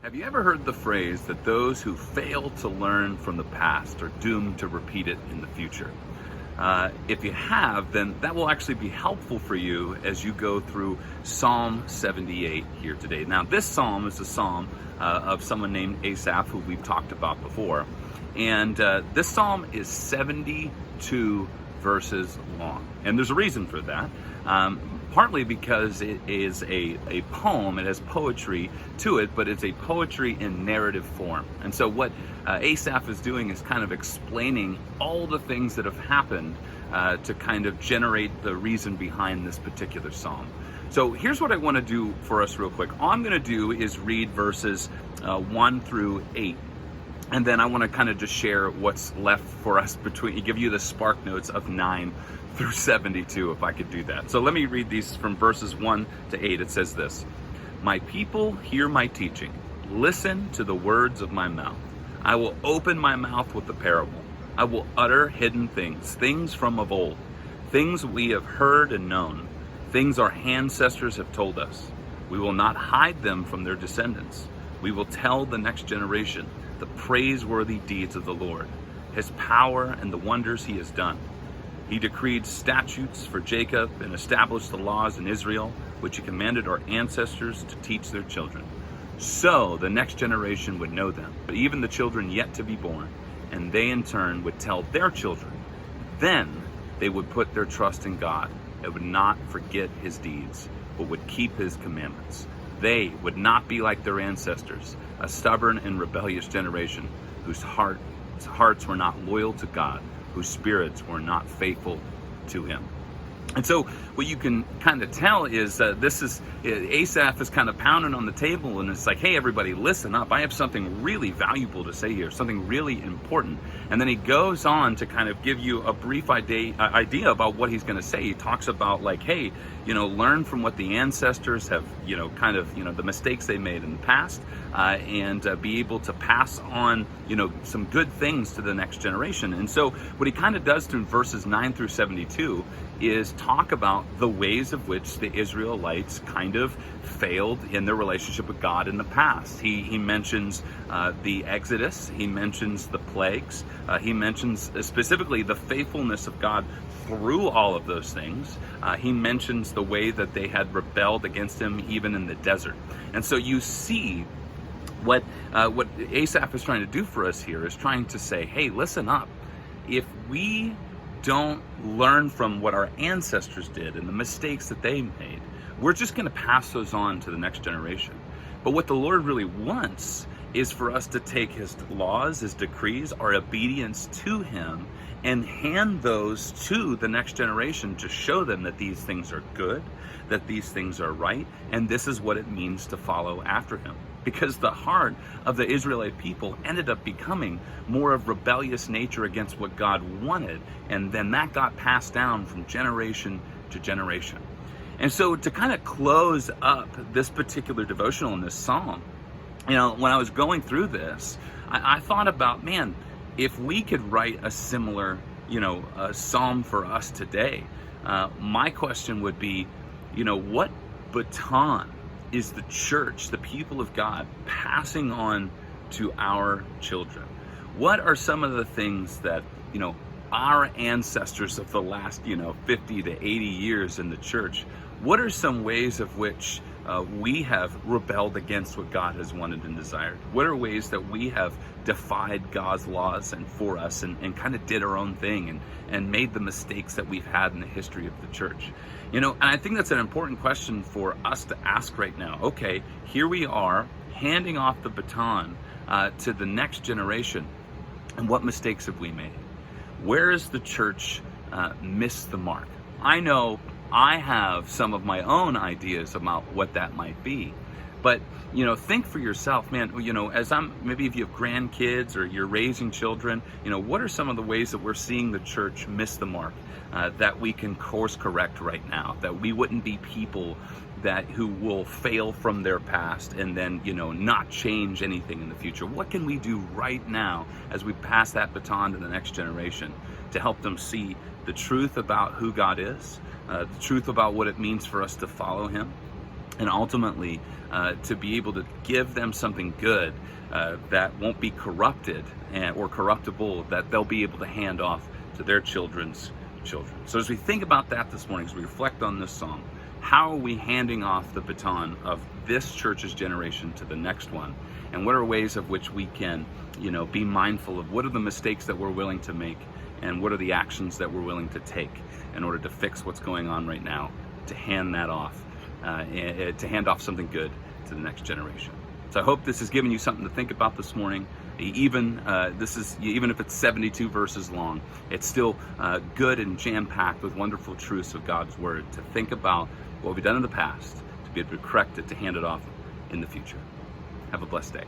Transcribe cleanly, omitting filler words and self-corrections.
Have you ever heard the phrase that those who fail to learn from the past are doomed to repeat it in the future? If you have, then that will actually be helpful for you as you go through Psalm 78 here today. Now, this psalm is a psalm of someone named Asaph, who we've talked about before. And this psalm is 72 verses long. And there's a reason for that. Partly because it is a poem, it has poetry to it, but it's a poetry in narrative form. And so what Asaph is doing is kind of explaining all the things that have happened to kind of generate the reason behind this particular psalm. So here's what I want to do for us real quick. All I'm going to do is read verses 1 through 8. And then I want to kind of just share what's left for us give you the spark notes of 9 through 72, if I could do that. So let me read these from verses 1 to 8. It says this: "My people hear my teaching. Listen to the words of my mouth. I will open my mouth with the parable. I will utter hidden things, things from of old, things we have heard and known, things our ancestors have told us. We will not hide them from their descendants. We will tell the next generation the praiseworthy deeds of the Lord, his power and the wonders he has done. He decreed statutes for Jacob and established the laws in Israel, which he commanded our ancestors to teach their children. So the next generation would know them, but even the children yet to be born, and they in turn would tell their children. Then they would put their trust in God and would not forget his deeds, but would keep his commandments. They would not be like their ancestors, a stubborn and rebellious generation whose hearts were not loyal to God, whose spirits were not faithful to him." And so what you can kind of tell is Asaph is kind of pounding on the table, and it's like, hey, everybody, listen up. I have something really valuable to say here, something really important. And then he goes on to kind of give you a brief idea about what he's going to say. He talks about like, hey, learn from what the ancestors have, the mistakes they made in the past, and be able to pass on, some good things to the next generation. And so what he kind of does through verses 9 through 72 is talk about the ways of which the Israelites kind of failed in their relationship with God in the past. He mentions the Exodus, he mentions the plagues, he mentions specifically the faithfulness of God through all of those things. He mentions the way that they had rebelled against him even in the desert. And so you see what Asaph is trying to do for us here is trying to say, hey, listen up. If we don't learn from what our ancestors did and the mistakes that they made, we're just going to pass those on to the next generation. But what the Lord really wants is for us to take his laws, his decrees, our obedience to him, and hand those to the next generation to show them that these things are good, that these things are right, and this is what it means to follow after him. Because the heart of the Israelite people ended up becoming more of rebellious nature against what God wanted, and then that got passed down from generation to generation. And so to kind of close up this particular devotional in this psalm, when I was going through this, I thought about, man, if we could write a similar, psalm for us today, my question would be, what baton is the church, the people of God, passing on to our children? What are some of the things that, our ancestors of the last, 50 to 80 years in the church, what are some ways of which we have rebelled against what God has wanted and desired? What are ways that we have defied God's laws and for us and kind of did our own thing and made the mistakes that we've had in the history of the church? And I think that's an important question for us to ask right now. Okay, here we are handing off the baton to the next generation. And what mistakes have we made? Where has the church missed the mark? I know I have some of my own ideas about what that might be. But, think for yourself, man, maybe if you have grandkids or you're raising children, what are some of the ways that we're seeing the church miss the mark, that we can course correct right now, that we wouldn't be people who will fail from their past and then, not change anything in the future? What can we do right now as we pass that baton to the next generation to help them see the truth about who God is, the truth about what it means for us to follow him, and ultimately to be able to give them something good that won't be corrupted or corruptible, that they'll be able to hand off to their children's children. So as we think about that this morning, as we reflect on this song, how are we handing off the baton of this church's generation to the next one? And what are ways of which we can, be mindful of what are the mistakes that we're willing to make, and what are the actions that we're willing to take in order to fix what's going on right now, to hand that off, to hand off something good to the next generation. So I hope this has given you something to think about this morning. Even if it's 72 verses long, it's still good and jam-packed with wonderful truths of God's Word to think about what we've done in the past, to be able to correct it, to hand it off in the future. Have a blessed day.